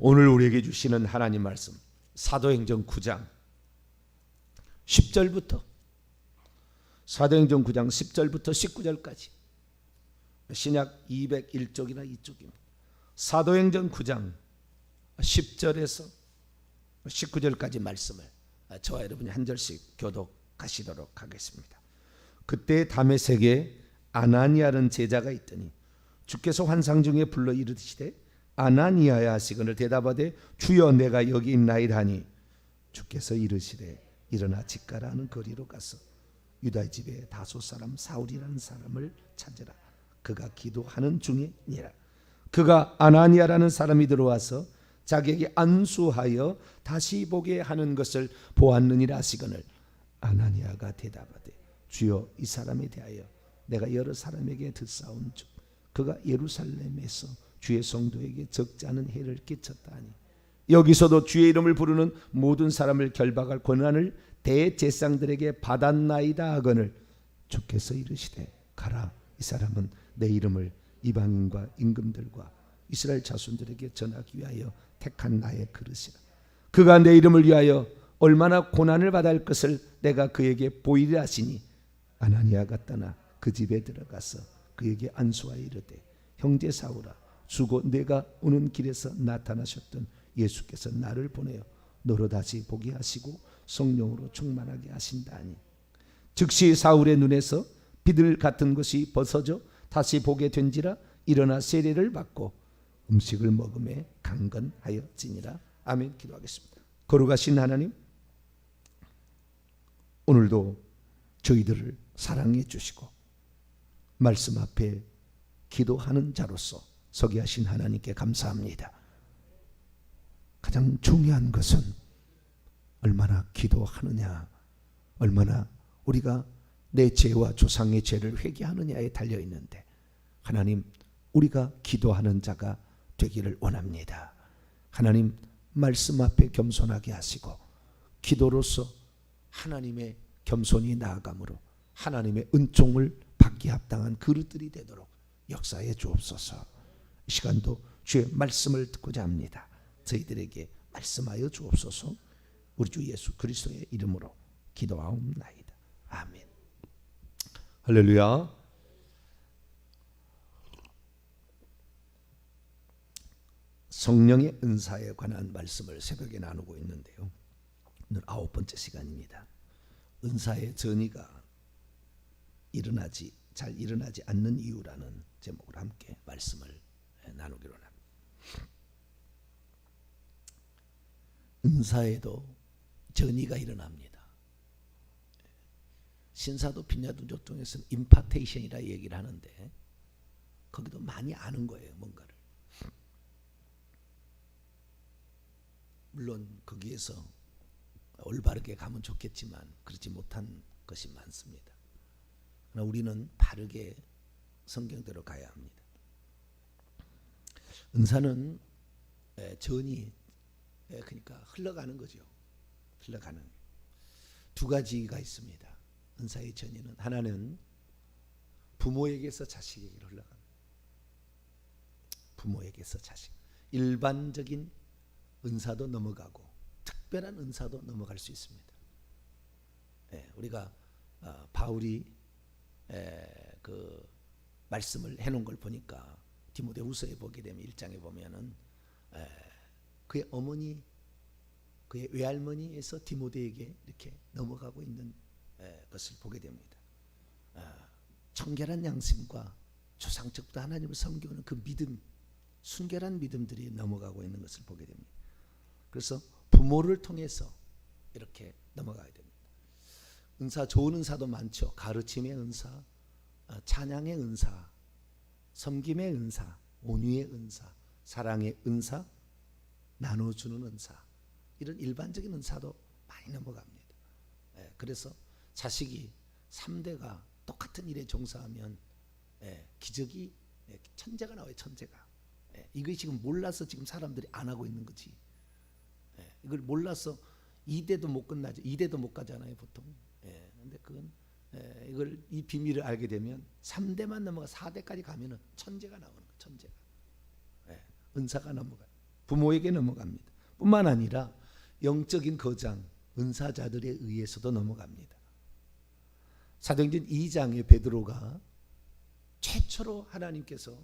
오늘 우리에게 주시는 하나님 말씀 사도행전 9장 10절부터 사도행전 9장 10절부터 19절까지 신약 201쪽이나 2쪽입니다. 사도행전 9장 10절에서 19절까지 말씀을 저와 여러분이 한 절씩 교독하시도록 하겠습니다. 그때 다메섹에 아나니아라는 제자가 있더니 주께서 환상 중에 불러 이르시되 아나니아야 하시거늘 대답하되 주여 내가 여기 있나이다 하니 주께서 이르시되 일어나 집가라 하는 거리로 가서 유다 집에 다소 사람 사울이라는 사람을 찾으라. 그가 기도하는 중이니라. 그가 아나니아라는 사람이 들어와서 자기에게 안수하여 다시 보게 하는 것을 보았느니라 하시거늘 아나니아가 대답하되 주여 이 사람에 대하여 내가 여러 사람에게 듣사온 즉 그가 예루살렘에서 주의 성도에게 적지 않은 해를 끼쳤다 하니 여기서도 주의 이름을 부르는 모든 사람을 결박할 권한을 대제사장들에게 받았나이다 하거늘 주께서 이르시되 가라. 이 사람은 내 이름을 이방인과 임금들과 이스라엘 자손들에게 전하기 위하여 택한 나의 그릇이라. 그가 내 이름을 위하여 얼마나 고난을 받을 야 것을 내가 그에게 보이려 하시니 아나니아가 떠나 그 집에 들어가서 그에게 안수하여 이르되 형제 사울아 주고 내가 오는 길에서 나타나셨던 예수께서 나를 보내어 너로 다시 보게 하시고 성령으로 충만하게 하신다 하니 즉시 사울의 눈에서 비들 같은 것이 벗어져 다시 보게 된지라 일어나 세례를 받고 음식을 먹음에 강건하였지니라. 아멘. 기도하겠습니다. 거룩하신 하나님, 오늘도 저희들을 사랑해 주시고 말씀 앞에 기도하는 자로서 서게 하신 하나님께 감사합니다. 가장 중요한 것은 얼마나 기도하느냐, 얼마나 우리가 내 죄와 조상의 죄를 회개하느냐에 달려 있는데 하나님, 우리가 기도하는 자가 되기를 원합니다. 하나님, 말씀 앞에 겸손하게 하시고 기도로서 하나님의 겸손히 나아감으로 하나님의 은총을 받기 합당한 그릇들이 되도록 역사해 주옵소서. 이 시간도 주의 말씀을 듣고자 합니다. 저희들에게 말씀하여 주옵소서. 우리 주 예수 그리스도의 이름으로 기도하옵나이다. 아멘. 할렐루야. 성령의 은사에 관한 말씀을 새벽에 나누고 있는데요. 오늘 9번째 시간입니다. 은사의 전이가 잘 일어나지 않는 이유라는 제목으로 함께 말씀을 나누기로 합니다. 은사에도 전이가 일어납니다. 신사도 빈야도족 중에서는 임파테이션이라 얘기를 하는데 거기도 많이 아는 거예요, 뭔가를. 물론 거기에서 올바르게 가면 좋겠지만 그렇지 못한 것이 많습니다. 그러나 우리는 바르게 성경대로 가야 합니다. 은사는 전이 그러니까 흘러가는 거죠. 흘러가는 두 가지가 있습니다. 은사의 전이는 하나는 부모에게서 자식에게 흘러갑니다. 부모에게서 자식. 일반적인 은사도 넘어가고 특별한 은사도 넘어갈 수 있습니다. 우리가 바울이 그 말씀을 해놓은 걸 보니까 디모데후서에 보게 되면 1장에 보면은 그의 어머니, 그의 외할머니에서 디모데에게 이렇게 넘어가고 있는 것을 보게 됩니다. 청결한 양심과 조상적부터 하나님을 섬기는 그 믿음, 순결한 믿음들이 넘어가고 있는 것을 보게 됩니다. 그래서 부모를 통해서 이렇게 넘어가야 됩니다. 은사, 좋은 은사도 많죠. 가르침의 은사, 찬양의 은사, 섬김의 은사, 온유의 은사, 사랑의 은사, 나눠주는 은사, 이런 일반적인 은사도 많이 넘어갑니다. 그래서 자식이 3대가 똑같은 일에 종사하면 기적이, 천재가 나와요. 천재가. 이거 지금 몰라서 지금 사람들이 안 하고 있는 거지. 이걸 몰라서 2대도 못 끝나죠. 2대도 못 가잖아요, 보통. 근데 그건 이걸 이 비밀을 알게 되면 3대만 넘어가 4대까지 가면은 천재가 나오는 거예요. 천재가. 은사가 넘어가요. 부모에게 넘어갑니다. 뿐만 아니라 영적인 거장 은사자들에 의해서도 넘어갑니다. 사도행전 2장에 베드로가 최초로 하나님께서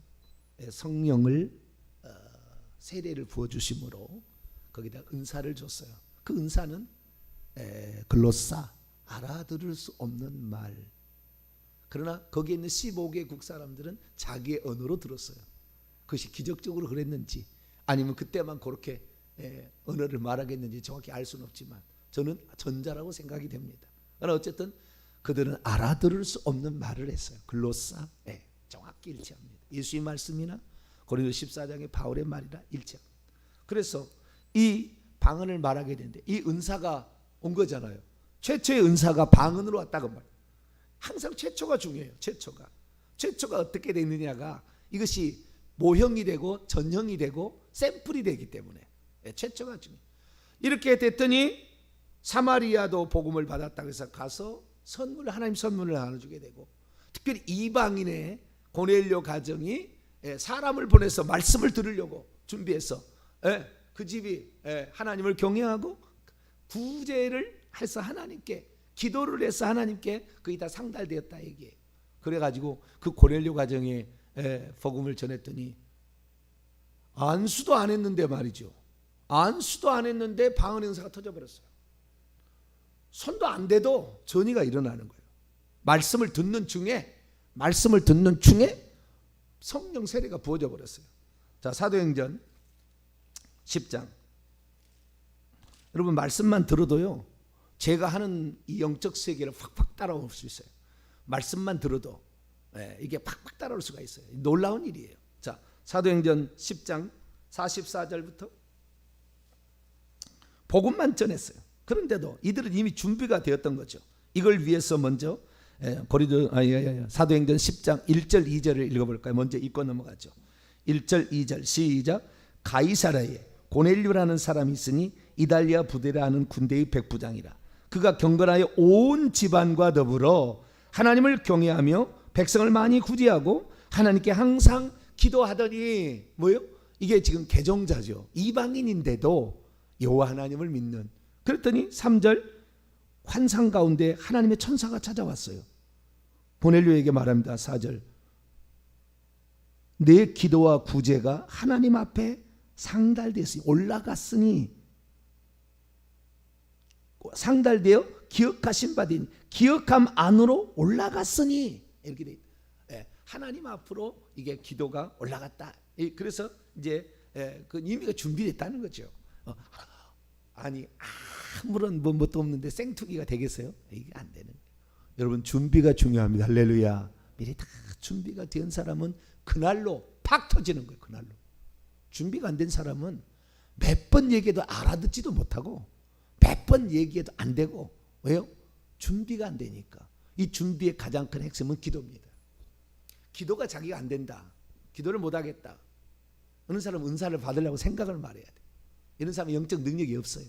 성령을 세례를 부어주심으로 거기다 은사를 줬어요. 그 은사는 글로사, 알아들을 수 없는 말. 그러나 거기에 있는 15개국 사람들은 자기의 언어로 들었어요. 그것이 기적적으로 그랬는지 아니면 그때만 그렇게 언어를 말하겠는지 정확히 알 수는 없지만 저는 전자라고 생각이 됩니다. 그러나 어쨌든 그들은 알아들을 수 없는 말을 했어요. 글로사, 정확히 일치합니다. 예수의 말씀이나 고린도 14장의 바울의 말이라 일치합니다. 그래서 이 방언을 말하게 되는데 이 은사가 온 거잖아요. 최초의 은사가 방언으로 왔다고 말이에요. 항상 최초가 중요해요. 최초가 어떻게 되느냐가 이것이 모형이 되고 전형이 되고 샘플이 되기 때문에 최초가 중요해요. 이렇게 됐더니 사마리아도 복음을 받았다고 해서 가서 하나님 선물을 나눠주게 되고, 특별히 이방인의 고넬료 가정이 사람을 보내서 말씀을 들으려고 준비해서 그 집이 하나님을 경외하고 구제를 해서 하나님께 기도를 해서 하나님께 그게 다 상달되었다 얘기해요. 그래가지고 그 고넬료 가정에 복음을 전했더니 안수도 안 했는데 말이죠. 안수도 안 했는데 방언 행사가 터져버렸어요. 손도 안 대도 전이가 일어나는 거예요. 말씀을 듣는 중에 성령 세례가 부어져 버렸어요. 자, 사도행전 10장. 여러분 말씀만 들어도요, 제가 하는 이 영적 세계를 팍팍 따라올 수 있어요. 말씀만 들어도 이게 팍팍 따라올 수가 있어요. 놀라운 일이에요. 자, 사도행전 10장 44절부터 복음만 전했어요. 그런데도 이들은 이미 준비가 되었던 거죠. 이걸 위해서 먼저 사도행전 10장 1절 2절을 읽어볼까요? 먼저 읽고 넘어가죠. 1절 2절 시작. 가이사라에 고넬료라는 사람이 있으니 이달리아 부대라 하는 군대의 백부장이라. 그가 경건하여 온 집안과 더불어 하나님을 경외하며 백성을 많이 구제하고 하나님께 항상 기도하더니 뭐요? 이게 지금 개종자죠. 이방인인데도 여호와 하나님을 믿는. 그랬더니 3절 환상 가운데 하나님의 천사가 찾아왔어요. 고넬료에게 말합니다. 4절 내 기도와 구제가 하나님 앞에 상달되었으니 상달되어 기억하신 바된 기억함 안으로 올라갔으니 이렇게 돼 있다. 하나님 앞으로 이게 기도가 올라갔다. 그래서 이제 그 의미가 준비됐다는 거죠. 아니 아무런 뭣도 없는데 생투기가 되겠어요? 이게 안 되는 거예요. 여러분 준비가 중요합니다. 할렐루야. 미리 다 준비가 된 사람은 그날로 팍 터지는 거예요. 그날로. 준비가 안 된 사람은 몇 번 얘기해도 알아듣지도 못하고 몇 번 얘기해도 안 되고. 왜요? 준비가 안 되니까. 이 준비의 가장 큰 핵심은 기도입니다. 기도가 자기가 안 된다, 기도를 못 하겠다, 어느 사람은 은사를 받으려고 생각을 말해야 돼. 이런 사람은 영적 능력이 없어요.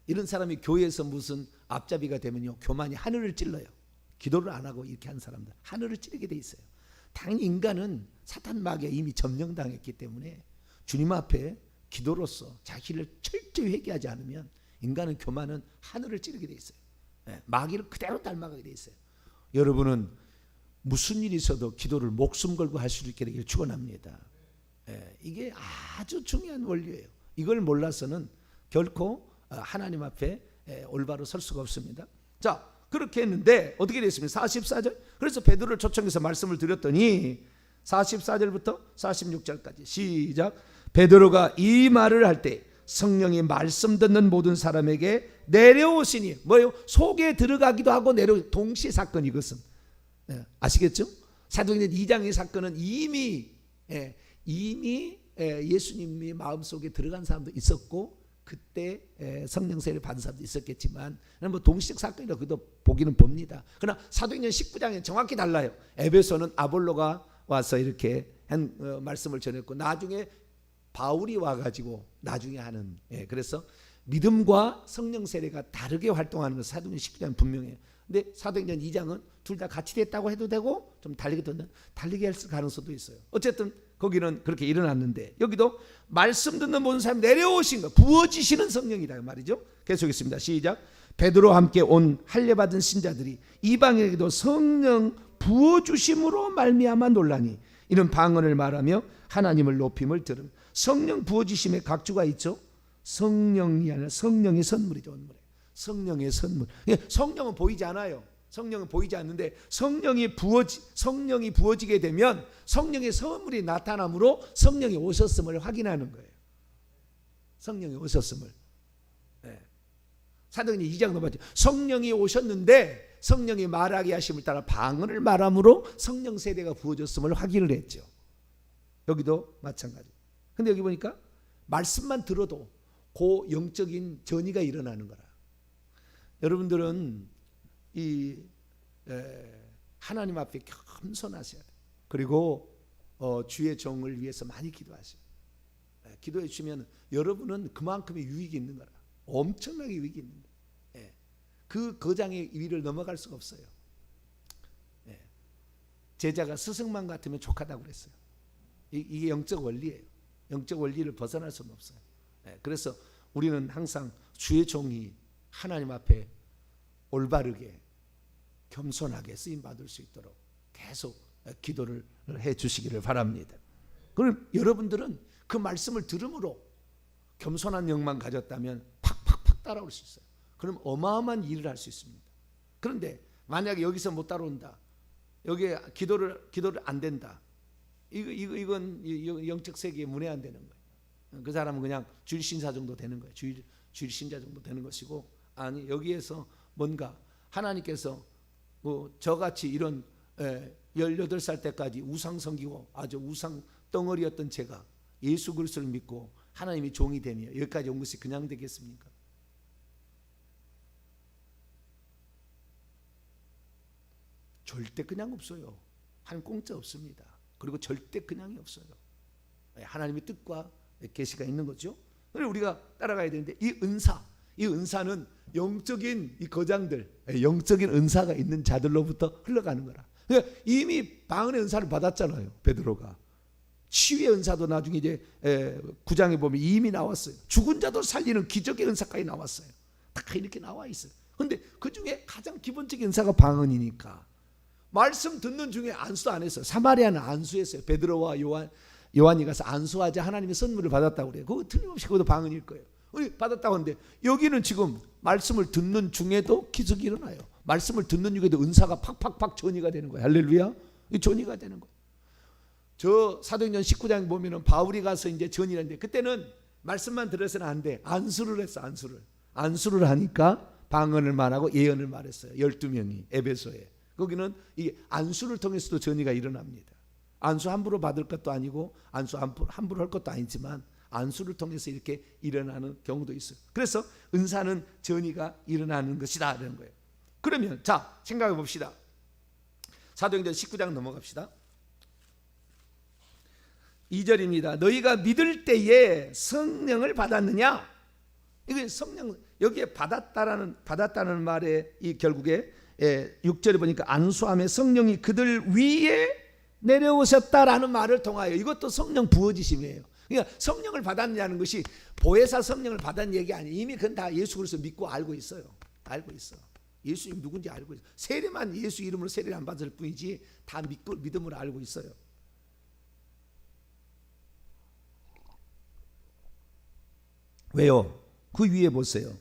이런 사람이 교회에서 무슨 앞잡이가 되면요, 교만이 하늘을 찔러요. 기도를 안 하고 이렇게 한 사람들 하늘을 찌르게 돼 있어요. 당연히 인간은 사탄 마귀에 이미 점령당했기 때문에 주님 앞에 기도로서 자기를 철저히 회개하지 않으면 인간은 교만은 하늘을 찌르게 돼 있어요. 마귀를 그대로 닮아가게 돼 있어요. 여러분은 무슨 일이 있어도 기도를 목숨 걸고 할 수 있게 되기를 축원합니다. 이게 아주 중요한 원리예요. 이걸 몰라서는 결코 하나님 앞에 올바로 설 수가 없습니다. 자, 그렇게 했는데 어떻게 됐습니까? 44절. 그래서 베드로를 초청해서 말씀을 드렸더니 44절부터 46절까지 시작. 베드로가 이 말을 할 때 성령이 말씀 듣는 모든 사람에게 내려오시니, 뭐예요? 속에 들어가기도 하고 동시에 사건. 이것은 아시겠죠? 사도행전 2장의 사건은 이미 예수님이 마음속에 들어간 사람도 있었고 그때 성령 세례를 받은 사람도 있었겠지만 뭐 동시적 사건이라고 그도 보기는 봅니다. 그러나 사도행전 19장은 정확히 달라요. 에베소는 아볼로가 와서 이렇게 한 말씀을 전했고 나중에 바울이 와가지고 나중에 하는. 그래서 믿음과 성령 세례가 다르게 활동하는 것 사도행전 19장은 분명해요. 근데 사도행전 2장은 둘 다 같이 됐다고 해도 되고 좀 달리게 할 가능성도 있어요. 어쨌든 거기는 그렇게 일어났는데 여기도 말씀 듣는 모든 사람이 내려오신 거, 부어지시는 성령이다 말이죠. 계속했습니다. 시작. 베드로와 함께 온 할례받은 신자들이 이방인에게도 성령 부어주심으로 말미암아 놀라니 이는 방언을 말하며 하나님을 높임을 들음. 성령 부어주심에 각주가 있죠. 성령이 아니라 성령의 선물이죠. 성령의 선물. 성령은 보이지 않아요. 성령은 보이지 않는데 성령이 부어지게 되면 성령의 선물이 나타남으로 성령이 오셨음을 확인하는 거예요. 성령이 오셨음을. 네. 사도행전 2장 넘어갔죠. 성령이 오셨는데 성령이 말하게 하심을 따라 방언을 말함으로 성령 세례가 부어졌음을 확인을 했죠. 여기도 마찬가지. 근데 여기 보니까 말씀만 들어도 그 영적인 전이가 일어나는 거라. 여러분들은 하나님 앞에 겸손하셔야 돼요. 그리고 주의 종을 위해서 많이 기도하세요. 기도해 주시면 여러분은 그만큼의 유익이 있는 거라. 엄청나게 유익이 있는 거예요. 그 거장의 위를 넘어갈 수가 없어요. 제자가 스승만 같으면 족하다고 그랬어요. 이게 영적 원리예요. 영적 원리를 벗어날 수는 없어요. 그래서 우리는 항상 주의 종이 하나님 앞에 올바르게 겸손하게 쓰임 받을 수 있도록 계속 기도를 해 주시기를 바랍니다. 그럼 여러분들은 그 말씀을 들음으로 겸손한 영만 가졌다면 팍팍팍 따라올 수 있어요. 그럼 어마어마한 일을 할 수 있습니다. 그런데 만약에 여기서 못 따라온다, 여기에 기도를 안 된다, 이건 영적 세계에 문외한 되는 거예요. 그 사람은 그냥 주일 신사 정도 되는 거예요. 주일 신자 정도 되는 것이고, 아니 여기에서 뭔가 하나님께서 저같이 이런 18살 때까지 우상 섬기고 아주 우상 덩어리였던 제가 예수 그리스도를 믿고 하나님이 종이 되며 여기까지 온 것이 그냥 되겠습니까? 절대 그냥 없어요. 한 공짜 없습니다. 그리고 절대 그냥이 없어요. 하나님의 뜻과 계시가 있는 거죠. 그래서 우리가 따라가야 되는데 이 은사는 영적인 이 거장들, 영적인 은사가 있는 자들로부터 흘러가는 거라. 그러니까 이미 방언의 은사를 받았잖아요. 베드로가 치유의 은사도 나중에 이제 9장에 보면 이미 나왔어요. 죽은 자도 살리는 기적의 은사까지 나왔어요. 다 이렇게 나와 있어요. 그런데 그 중에 가장 기본적인 은사가 방언이니까 말씀 듣는 중에 안수 안 했어요. 사마리아는 안수했어요. 베드로와 요한이 가서 안수하자 하나님의 선물을 받았다고 그래요. 그거 틀림없이 그것도 방언일 거예요. 받았다고 하는데 여기는 지금 말씀을 듣는 중에도 기적이 일어나요. 말씀을 듣는 중에도 은사가 팍팍팍 전이가 되는 거예요. 할렐루야. 이 전이가 되는 거예요. 저 사도행전 19장 보면은 바울이 가서 이제 전이라는데 그때는 말씀만 들어서는 안 돼. 안수를 했어. 안수를 하니까 방언을 말하고 예언을 말했어요. 12명이 에베소에. 거기는 이 안수를 통해서도 전이가 일어납니다. 안수 함부로 받을 것도 아니고 안수 함부로 할 것도 아니지만 안수를 통해서 이렇게 일어나는 경우도 있어요. 그래서 은사는 전이가 일어나는 것이다 라는 거예요. 그러면 자 생각해 봅시다. 사도행전 19장 넘어갑시다. 2절입니다. 너희가 믿을 때에 성령을 받았느냐? 이게 성령 여기에 받았다는 말에 이 결국에 6절에 보니까 안수함에 성령이 그들 위에 내려오셨다라는 말을 통하여 이것도 성령 부어지심이에요. 그러니까 성령을 받았냐는 것이 보혜사 성령을 받은 얘기 아니에요. 이미 그건 다 예수 그리스도 믿고 알고 있어요. 알고 있어. 예수님 누군지 알고 있어. 세례만 예수 이름으로 세례를 안 받을 뿐이지 다 믿음으로 알고 있어요. 왜요? 그 위에 보세요.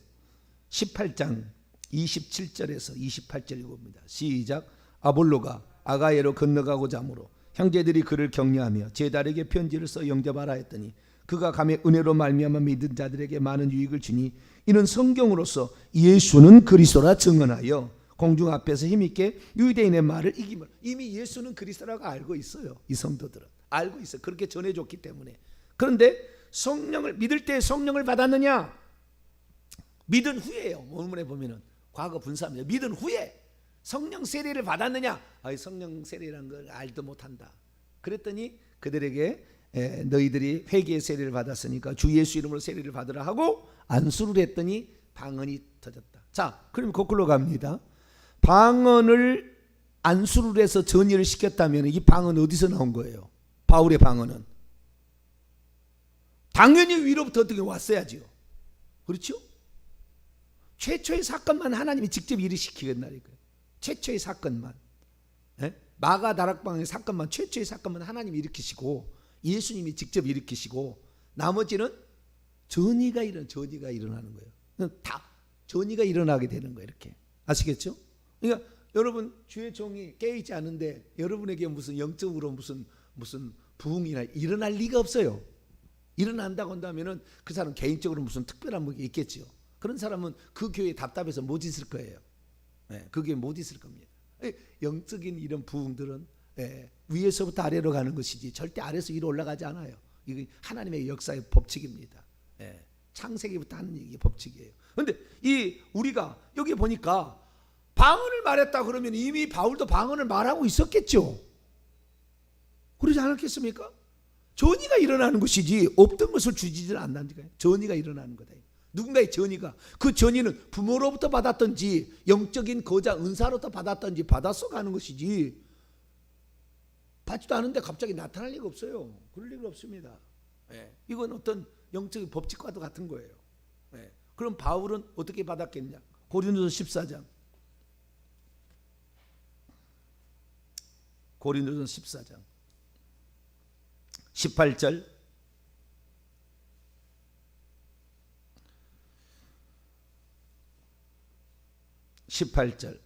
18장 27절에서 28절 읽어봅니다. 시작. 아볼로가 아가야로 건너가고자 하므로 형제들이 그를 격려하며 제달에게 편지를 써 영접하라 했더니 그가 감히 은혜로 말미암아 믿은 자들에게 많은 유익을 주니 이는 성경으로서 예수는 그리스도라 증언하여 공중 앞에서 힘있게 유대인의 말을 이기며 이미 예수는 그리스도라고 알고 있어요. 이 성도들은 알고 있어요. 그렇게 전해줬기 때문에. 그런데 성령을 믿을 때 성령을 받았느냐? 믿은 후에요. 본문에 보면은 과거 분사합니다. 믿은 후에 성령 세례를 받았느냐? 성령 세례라는 걸 알도 못한다. 그랬더니 그들에게 너희들이 회개의 세례를 받았으니까 주 예수 이름으로 세례를 받으라 하고 안수를 했더니 방언이 터졌다. 자, 그럼 거꾸로 갑니다. 방언을 안수를 해서 전이를 시켰다면 이 방언은 어디서 나온 거예요? 바울의 방언은 당연히 위로부터 어떻게 왔어야지요. 그렇죠? 최초의 사건만 하나님이 직접 일으키겠나니까요. 최초의 사건만. 예? 마가 다락방의 사건만, 최초의 사건만 하나님이 일으키시고 예수님이 직접 일으키시고 나머지는 전이가 일어나는 거예요. 다 전이가 일어나게 되는 거예요. 이렇게 아시겠죠? 그러니까 여러분 주의 종이 깨어있지 않은데 여러분에게 무슨 영적으로 무슨 부흥이나 일어날 리가 없어요. 일어난다고 한다면은 그 사람 개인적으로 무슨 특별한 게 있겠죠. 그런 사람은 그 교회에 답답해서 못 있을 거예요. 예, 그 교회에 못 있을 겁니다. 영적인 이런 부흥들은 위에서부터 아래로 가는 것이지 절대 아래에서 위로 올라가지 않아요. 이게 하나님의 역사의 법칙입니다. 창세기부터 하는 얘기 법칙이에요. 그런데 이 우리가 여기 보니까 방언을 말했다 그러면 이미 바울도 방언을 말하고 있었겠죠. 그러지 않았겠습니까? 전이가 일어나는 것이지 없던 것을 주지는 않는다니까요. 전이가 일어나는 거다. 누군가의 전이가, 그 전이는 부모로부터 받았던지 영적인 거자 은사로부터 받았던지 받아서 가는 것이지 받지도 않은데 갑자기 나타날 리가 없어요. 그럴 리가 없습니다. 이건 어떤 영적인 법칙과도 같은 거예요. 그럼 바울은 어떻게 받았겠냐? 고린도서 14장 고린도서 14장 18절 18절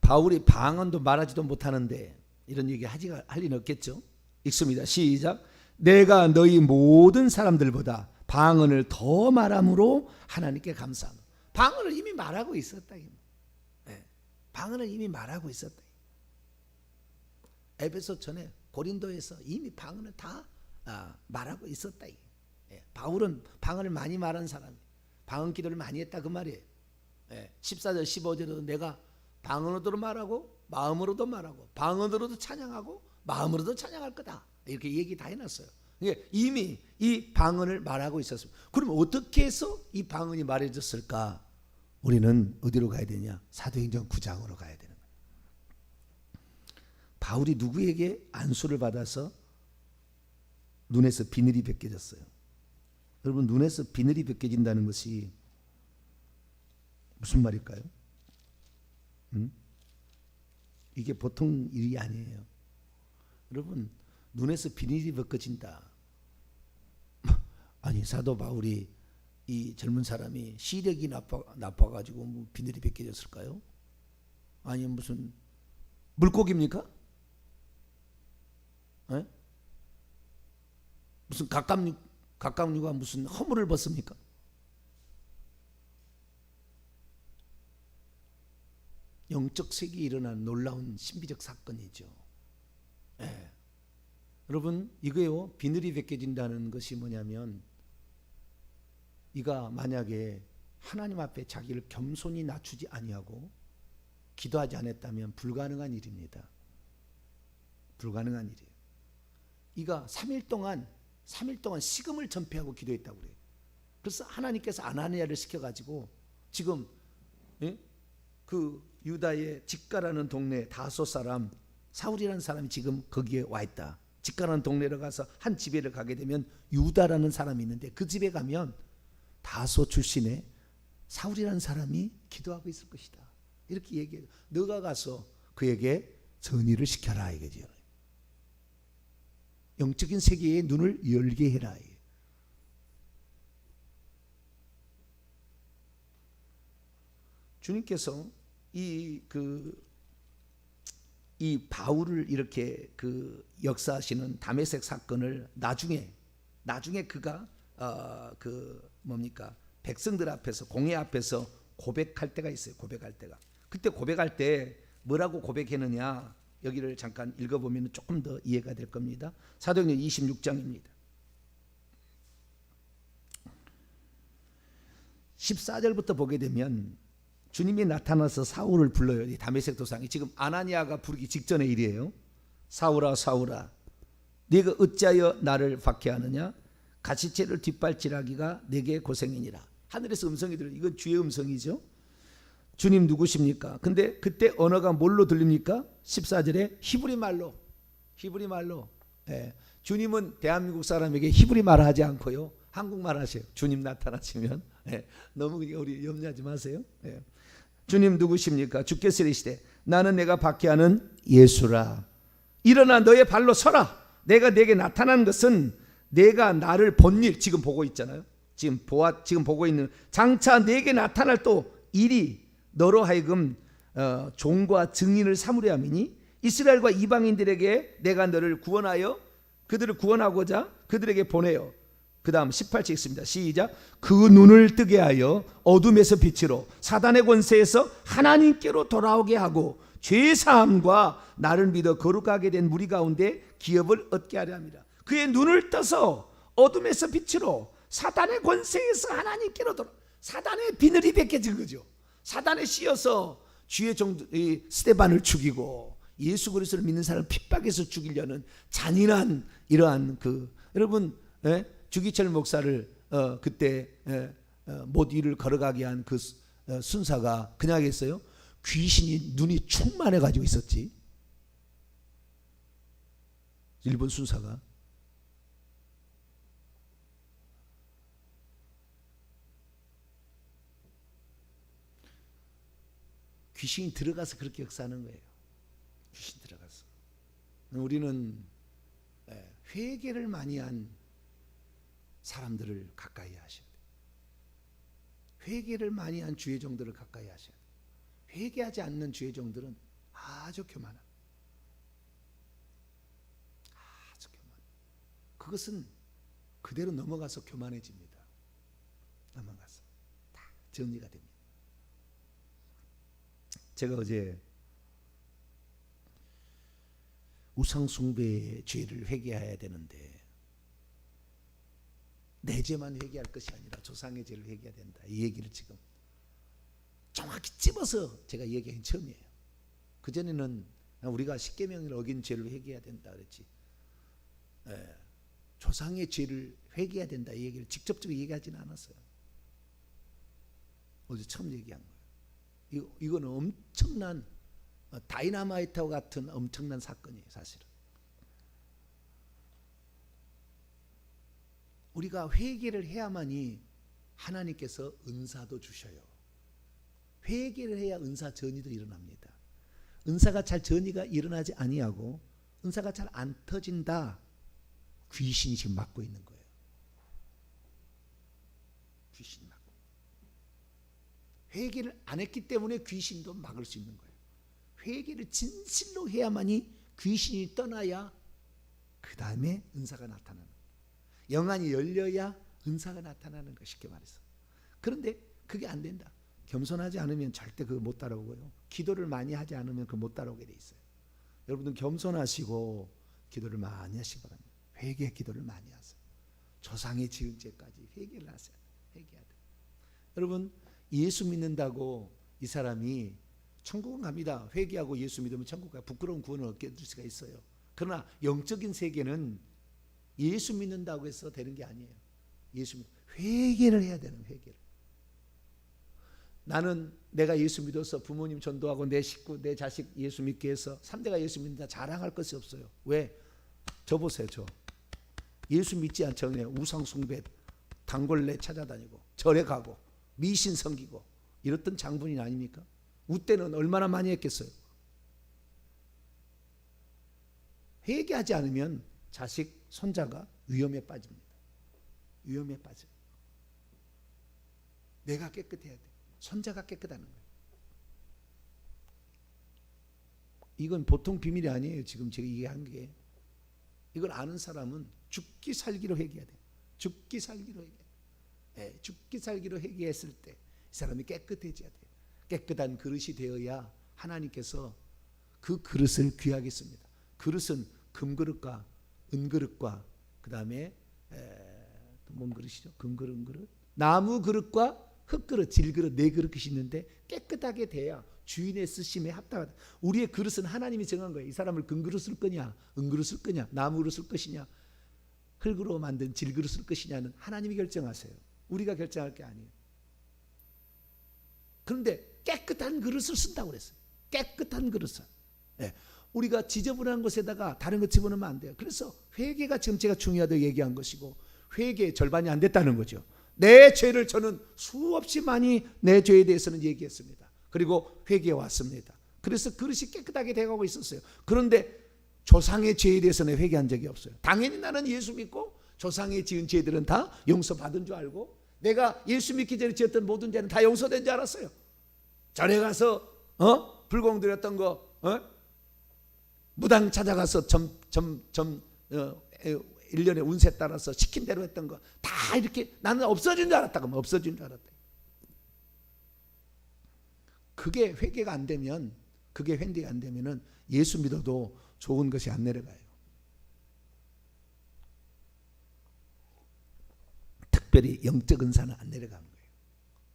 바울이 방언도 말하지도 못하는데 이런 얘기 할 리는 없겠죠. 읽습니다. 시작. 내가 너희 모든 사람들보다 방언을 더 말함으로 하나님께 감사합니다. 방언을 이미 말하고 있었다. 방언을 이미 말하고 있었다. 에베소 전에 고린도에서 이미 방언을 다 말하고 있었다. 바울은 방언을 많이 말한 사람이 방언 기도를 많이 했다 그 말이에요. 14절 15절에도 내가 방언으로도 말하고 마음으로도 말하고 방언으로도 찬양하고 마음으로도 찬양할 거다. 이렇게 얘기 다 해놨어요. 이미 이 방언을 말하고 있었습니다. 그럼 어떻게 해서 이 방언이 말해졌을까? 우리는 어디로 가야 되냐? 사도행전 9장으로 가야 되는 거예요. 바울이 누구에게 안수를 받아서 눈에서 비늘이 벗겨졌어요. 여러분 눈에서 비늘이 벗겨진다는 것이 무슨 말일까요? 이게 보통 일이 아니에요. 여러분 눈에서 비늘이 벗겨진다. 아니 사도 바울이 이 젊은 사람이 시력이 나빠가지고 뭐 비늘이 벗겨졌을까요? 아니면 무슨 물고기입니까? 무슨 갑각류가 무슨 허물을 벗습니까? 영적 세계에 일어난 놀라운 신비적 사건이죠. 여러분 이거요 비늘이 벗겨진다는 것이 뭐냐면 이가 만약에 하나님 앞에 자기를 겸손히 낮추지 아니하고 기도하지 않았다면 불가능한 일입니다. 불가능한 일이에요. 이가 3일 동안 식음을 전폐하고 기도했다고 그래요. 그래서 하나님께서 아나니아를 시켜가지고 지금 그 유다의 직가라는 동네 다소 사람 사울이라는 사람이 지금 거기에 와 있다. 직가라는 동네로 가서 한 집에를 가게 되면 유다라는 사람이 있는데 그 집에 가면 다소 출신의 사울이라는 사람이 기도하고 있을 것이다. 이렇게 얘기해요. 너가 가서 그에게 전의를 시켜라 이거죠. 영적인 세계의 눈을 열게 해라. 주님께서 이 바울을 이렇게 역사하시는 다메섹 사건을 나중에 그가 백성들 앞에서 공회 앞에서 고백할 때가 있어요. 고백할 때가. 그때 고백할 때 뭐라고 고백했느냐? 여기를 잠깐 읽어보면 조금 더 이해가 될 겁니다. 사도행전 26장입니다. 14절부터 보게 되면 주님이 나타나서 사울을 불러요. 이 다메섹 도상이 지금 아나니아가 부르기 직전의 일이에요. 사울아 사울아 네가 어찌하여 나를 박해하느냐? 가시채를 뒷발질하기가 내게 고생이니라. 하늘에서 음성이 들려요. 이건 주의 음성이죠. 주님 누구십니까? 근데 그때 언어가 뭘로 들립니까? 14절에 히브리 말로 주님은 대한민국 사람에게 히브리 말 하지 않고요, 한국말 하세요. 주님 나타나시면. 너무 우리 염려하지 마세요. 주님 누구십니까? 주께서 이르시되 나는 내가 박해하는 예수라. 일어나 너의 발로 서라. 내가 내게 나타난 것은 내가 나를 본 일, 지금 보고 있잖아요. 지금 보고 있는 장차 내게 나타날 또 일이 너로 하여금 종과 증인을 삼으려 함이니 이스라엘과 이방인들에게 내가 너를 구원하여 그들을 구원하고자 그들에게 보내요. 그 다음 18절 있습니다. 시작. 그 눈을 뜨게 하여 어둠에서 빛으로 사단의 권세에서 하나님께로 돌아오게 하고 죄사함과 나를 믿어 거룩하게 된 무리 가운데 기업을 얻게 하려 합니다. 그의 눈을 떠서 어둠에서 빛으로 사단의 권세에서 하나님께로 돌아, 사단의 비늘이 벗겨진 거죠. 사단에 씌어서 주의 종들 스데반을 죽이고 예수 그리스도를 믿는 사람을 핍박해서 죽이려는 잔인한 이러한 여러분, 주기철 목사를 그때 못 위를 걸어가게 한 그 순사가 그냥 하겠어요? 귀신이 눈이 충만해 가지고 있었지. 일본 순사가. 귀신이 들어가서 그렇게 역사하는 거예요. 귀신 들어가서. 우리는 회개를 많이 한 사람들을 가까이 하셔야 돼요. 회개를 많이 한 주의 종들을 가까이 하셔야 돼요. 회개하지 않는 주의 종들은 아주 교만한, 아주 교만. 그것은 그대로 넘어가서 교만해집니다. 넘어가서 다 정리가 됩니다. 제가 어제 우상숭배의 죄를 회개해야 되는데 내 죄만 회개할 것이 아니라 조상의 죄를 회개해야 된다, 이 얘기를 지금 정확히 찝어서 제가 얘기한 처음이에요. 그전에는 우리가 십계명을 어긴 죄를 회개해야 된다 그랬지, 조상의 죄를 회개해야 된다 이 얘기를 직접적으로 얘기하지는 않았어요. 어제 처음 얘기한 거예요. 이거는 엄청난 다이나마이트와 같은 엄청난 사건이에요. 사실은 우리가 회개를 해야만이 하나님께서 은사도 주셔요. 회개를 해야 은사 전이도 일어납니다. 은사가 잘 전이가 일어나지 아니하고 은사가 잘 안 터진다, 귀신이 지금 막고 있는 거예요. 귀신이 막고. 회개를 안 했기 때문에 귀신도 막을 수 있는 거예요. 회개를 진실로 해야만이 귀신이 떠나야 그 다음에 은사가 나타나는 거예요. 영안이 열려야 은사가 나타나는 거, 쉽게 말해서. 그런데 그게 안 된다. 겸손하지 않으면 절대 그거 못 따라오고요. 기도를 많이 하지 않으면 그거 못 따라오게 돼 있어요. 여러분들 겸손하시고 기도를 많이 하시기 바랍니다. 회개 기도를 많이 하세요. 조상의 지은 죄까지 회개를 하세요. 회개해야 돼요. 여러분, 예수 믿는다고 이 사람이 천국은 갑니다. 회개하고 예수 믿으면 천국 가요. 부끄러운 구원을 얻게 될 수가 있어요. 그러나 영적인 세계는 예수 믿는다고 해서 되는 게 아니에요. 회개를 해야 되는, 회개를. 나는 내가 예수 믿어서 부모님 전도하고 내 식구, 내 자식 예수 믿게 해서 3대가 예수 믿는다 자랑할 것이 없어요. 왜? 저 보세요. 저 예수 믿지 않잖아요. 우상 숭배, 단골레 찾아다니고 절에 가고 미신 섬기고 이랬던 장본인 아닙니까? 우때는 얼마나 많이 했겠어요. 회개하지 않으면 자식, 손자가 위험에 빠집니다. 위험에 빠져요. 내가 깨끗해야 돼. 손자가 깨끗하는 거예요. 이건 보통 비밀이 아니에요. 지금 제가 얘기한 게. 이걸 아는 사람은 죽기 살기로 회개해야 돼요. 죽기 살기로 회개. 죽기 살기로 회개했을 때 이 사람이 깨끗해져야 돼요. 깨끗한 그릇이 되어야 하나님께서 그 그릇을 귀하게 씁니다. 그릇은 금그릇과 은그릇과 그 다음에 뭔 그릇이죠? 금그릇, 은그릇, 나무 그릇과 흙그릇, 질그릇, 네 그릇이 있는데 깨끗하게 돼야 주인의 쓰심에 합당하다. 우리의 그릇은 하나님이 정한 거예요. 이 사람을 금그릇 쓸 거냐, 은그릇 쓸 거냐, 나무로 쓸 것이냐, 흙으로 만든 질그릇 쓸 것이냐는 하나님이 결정하세요. 우리가 결정할 게 아니에요. 그런데 깨끗한 그릇을 쓴다고 그랬어요. 깨끗한 그릇을. 우리가 지저분한 것에다가 다른 것 집어넣으면 안 돼요. 그래서 회개가 지금 제가 중요하다고 얘기한 것이고, 회개의 절반이 안 됐다는 거죠. 내 죄를 저는 수없이 많이 내 죄에 대해서는 얘기했습니다. 그리고 회개해 왔습니다. 그래서 그릇이 깨끗하게 돼가고 있었어요. 그런데 조상의 죄에 대해서는 회개한 적이 없어요. 당연히 나는 예수 믿고 조상의 지은 죄들은 다 용서받은 줄 알고, 내가 예수 믿기 전에 지었던 모든 죄는 다 용서된 줄 알았어요. 절에 가서 불공 드렸던 거, 무당 찾아가서 1년에 운세 따라서 시킨 대로 했던 거 다 이렇게 나는 없어진 줄 알았다. 그러면 없어진 줄 알았다. 그게 회개가 안 되면, 그게 회개가 안 되면은 예수 믿어도 좋은 것이 안 내려가요. 특별히 영적 은사는 안 내려가는 거예요.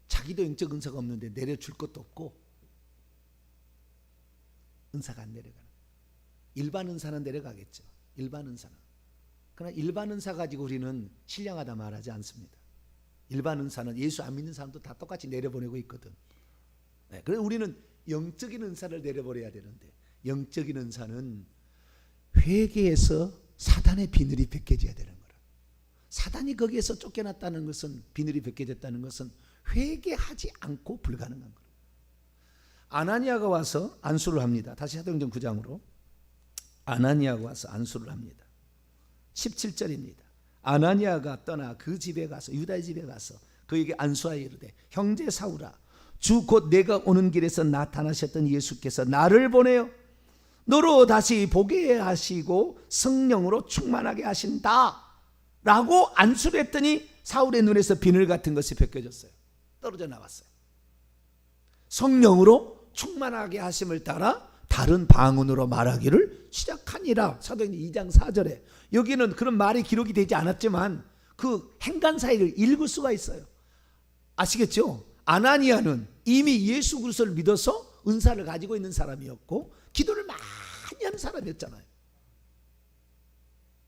자기도 영적 은사가 없는데 내려줄 것도 없고, 은사가 안 내려가는. 일반 은사는 내려가겠죠. 일반 은사는. 그러나 일반 은사 가지고 우리는 신령하다 말하지 않습니다. 일반 은사는 예수 안 믿는 사람도 다 똑같이 내려보내고 있거든. 네, 그래서 우리는 영적인 은사를 내려버려야 되는데, 영적인 은사는 회개에서 사단의 비늘이 벗겨져야 되는 거라. 사단이 거기에서 쫓겨났다는 것은, 비늘이 벗겨졌다는 것은 회개하지 않고 불가능한 거라. 아나니아가 와서 안수를 합니다. 다시 사도행전 9장으로. 아나니아가 와서 안수를 합니다. 17절입니다. 아나니아가 떠나 그 집에 가서, 유다의 집에 가서 그에게 안수하여 이르되, 형제 사울아, 주 곧 내가 오는 길에서 나타나셨던 예수께서 나를 보내어 너로 다시 보게 하시고 성령으로 충만하게 하신다 라고 안수를 했더니 사울의 눈에서 비늘 같은 것이 벗겨졌어요. 떨어져 나왔어요. 성령으로 충만하게 하심을 따라 다른 방언으로 말하기를 시작하니라. 사도행전 2장 4절에. 여기는 그런 말이 기록이 되지 않았지만 그 행간사역을 읽을 수가 있어요. 아시겠죠? 아나니아는 이미 예수 그리스도를 믿어서 은사를 가지고 있는 사람이었고 기도를 많이 하는 사람이었잖아요.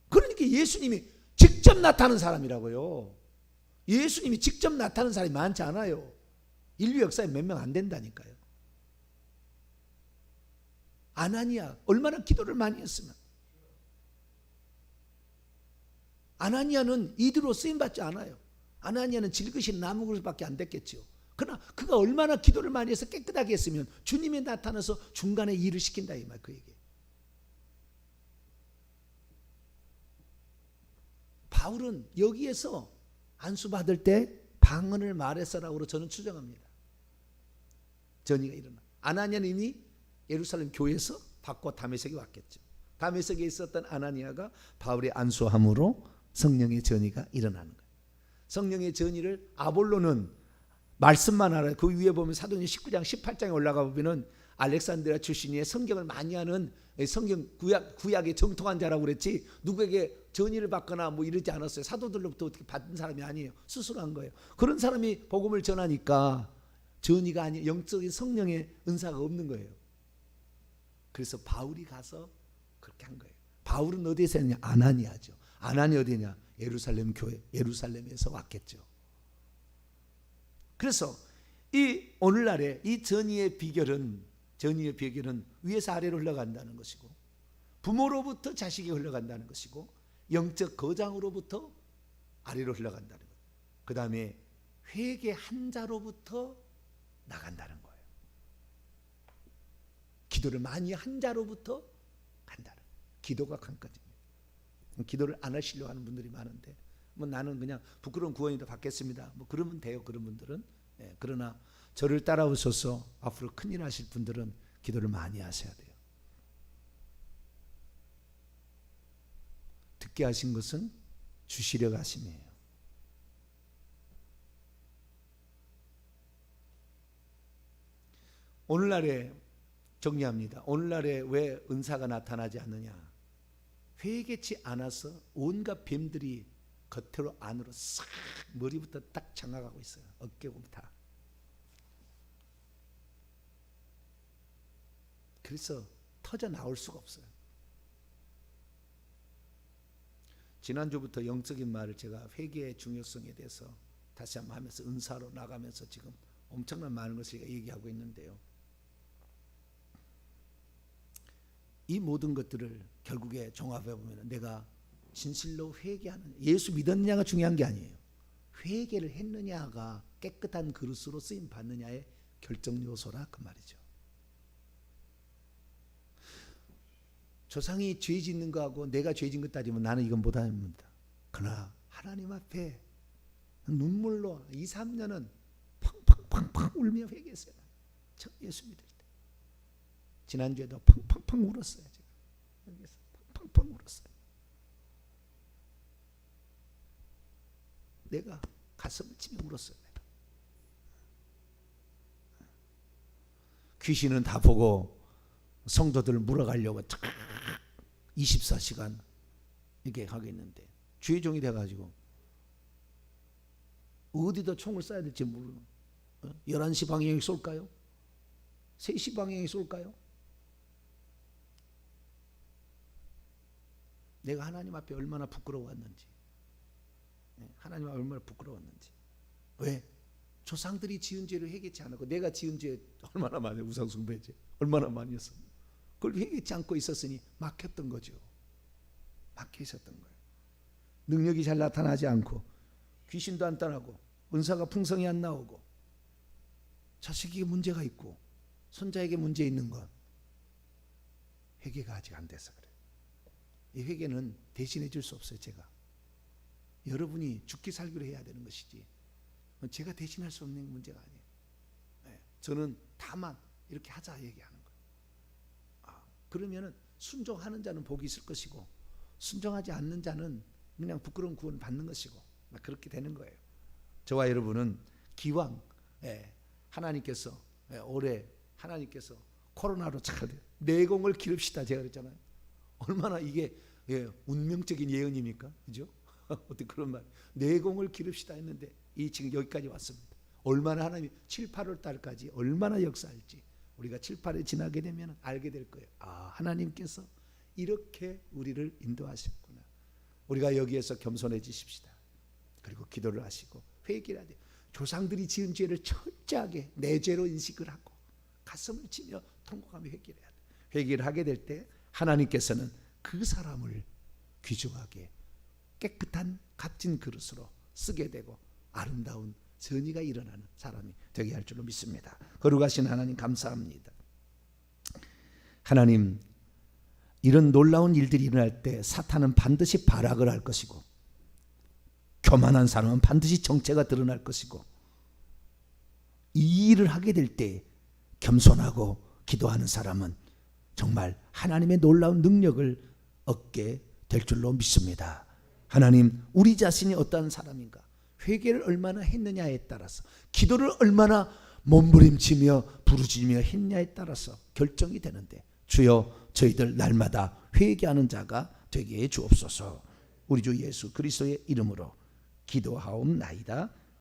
그러니까 예수님이 직접 나타나는 사람이라고요. 예수님이 직접 나타나는 사람이 많지 않아요. 인류 역사에 몇 명 안 된다니까요. 아나니아 얼마나 기도를 많이 했으면. 아나니아는 이대로 쓰임받지 않아요. 아나니아는 질그신 나무 그릇밖에 안 됐겠죠. 그러나 그가 얼마나 기도를 많이 해서 깨끗하게 했으면 주님이 나타나서 중간에 일을 시킨다 이 말, 그 얘기. 바울은 여기에서 안수받을 때 방언을 말했어라고 저는 추정합니다. 전이가 일어나. 아나니아는 이미 예루살렘 교회에서 받고 다메섹에 왔겠죠. 다메섹에 있었던 아나니아가 바울의 안수함으로 성령의 전이가 일어나는 거예요. 성령의 전이를 아볼로는 말씀만 알아요. 그 위에 보면 사도행전 19장 18장에 올라가 보면은 알렉산드리아 출신의 성경을 많이 하는 성경 구약의 정통한 자라고 그랬지 누구에게 전의를 받거나 뭐 이러지 않았어요. 사도들로부터 어떻게 받은 사람이 아니에요. 스스로 한 거예요. 그런 사람이 복음을 전하니까 전의가 아닌 영적인 성령의 은사가 없는 거예요. 그래서 바울이 가서 그렇게 한 거예요. 바울은 어디에서 했냐? 아나니아죠. 아나니 어디냐? 예루살렘 교회, 예루살렘에서 왔겠죠. 그래서 이 오늘날의 이 전의의 비결은 위에서 아래로 흘러간다는 것이고, 부모로부터 자식이 흘러간다는 것이고, 영적 거장으로부터 아래로 흘러간다는 것. 그 다음에 회개한 자로부터 나간다는 거예요. 기도를 많이 한 자로부터 간다는 거예요. 기도가 관건입니다. 기도를 안 하시려고 하는 분들이 많은데, 뭐 나는 그냥 부끄러운 구원이다 받겠습니다. 뭐 그러면 돼요. 그런 분들은. 그러나 저를 따라오셔서 앞으로 큰일 하실 분들은 기도를 많이 하셔야 돼요. 듣게 하신 것은 주시려고 하심이에요. 오늘날에 정리합니다. 오늘날에 왜 은사가 나타나지 않느냐? 회개치 않아서 온갖 뱀들이 겉으로 안으로 싹 머리부터 딱 장악하고 있어요. 어깨부터 다. 그래서 터져 나올 수가 없어요. 지난주부터 영적인 말을 제가 회개의 중요성에 대해서 다시 한번 하면서 은사로 나가면서 지금 엄청난 많은 것을 얘기하고 있는데요. 이 모든 것들을 결국에 종합해 보면 내가 진실로 회개하는, 예수 믿었느냐가 중요한 게 아니에요. 회개를 했느냐가 깨끗한 그릇으로 쓰임 받느냐의 결정 요소라 그 말이죠. 조상이 죄 짓는 거하고 내가 죄 짓는 것 따지면 나는 이건 못합니다. 그러나 하나님 앞에 눈물로 2, 3년은 팡팡팡팡 울며 회개했어요. 저 예수 믿을 때. 지난주에도 팡팡팡 울었어요. 제가 여기서 팡팡팡 울었어요. 내가 가슴을 치며 울었어요. 내가. 귀신은 다 보고 성도들을 물어가려고 24시간 이렇게 하겠는데 주의종이 돼가지고 어디다 총을 쏴야 될지 모르고 11시 방향에 쏠까요? 3시 방향에 쏠까요? 내가 하나님 앞에 얼마나 부끄러웠는지, 하나님 앞에 얼마나 부끄러웠는지. 왜? 조상들이 지은 죄를 회개치 않았고 내가 지은 죄 얼마나 많이, 우상숭배죄 얼마나 많이 했어. 그걸 회개치 않고 있었으니 막혔던 거죠. 막혀 있었던 거예요. 능력이 잘 나타나지 않고 귀신도 안 떠나고 은사가 풍성히 안 나오고 자식에게 문제가 있고 손자에게 문제 있는 건 회개가 아직 안 돼서 그래요. 이 회개는 대신해 줄 수 없어요. 제가 여러분이 죽기 살기로 해야 되는 것이지 제가 대신할 수 없는 문제가 아니에요. 저는 다만 이렇게 하자 얘기하는 거예요. 그러면은 순종하는 자는 복이 있을 것이고 순종하지 않는 자는 그냥 부끄러운 구원 받는 것이고 그렇게 되는 거예요. 저와 여러분은 기왕 하나님께서 올해 하나님께서 코로나로 잘 내공을 기릅시다 제가 그랬잖아요. 얼마나 이게 운명적인 예언입니까? 그죠? 어떻게 그런 말, 내공을 기릅시다 했는데 이 지금 여기까지 왔습니다. 얼마나 하나님이 7, 8월 달까지 얼마나 역사할지 우리가 7, 8에 지나게 되면 알게 될 거예요. 하나님께서 이렇게 우리를 인도하셨구나. 우리가 여기에서 겸손해지십시다. 그리고 기도를 하시고 회개를 해야 돼요. 조상들이 지은 죄를 철저하게 내 죄로 인식을 하고 가슴을 치며 통곡하며 회개를 해야 돼요. 회개를 하게 될 때 하나님께서는 그 사람을 귀중하게 깨끗한 값진 그릇으로 쓰게 되고 아름다운 선의가 일어나는 사람이 되게 할 줄로 믿습니다. 거룩하신 하나님 감사합니다. 하나님, 이런 놀라운 일들이 일어날 때 사탄은 반드시 발악을 할 것이고 교만한 사람은 반드시 정체가 드러날 것이고 이 일을 하게 될 때 겸손하고 기도하는 사람은 정말 하나님의 놀라운 능력을 얻게 될 줄로 믿습니다. 하나님, 우리 자신이 어떠한 사람인가, 회개를 얼마나 했느냐에 따라서, 기도를 얼마나 몸부림치며 부르짖으며 했냐에 따라서 결정이 되는데 주여 저희들 날마다 회개하는 자가 되게 해 주옵소서. 우리 주 예수 그리스도의 이름으로 기도하옵나이다.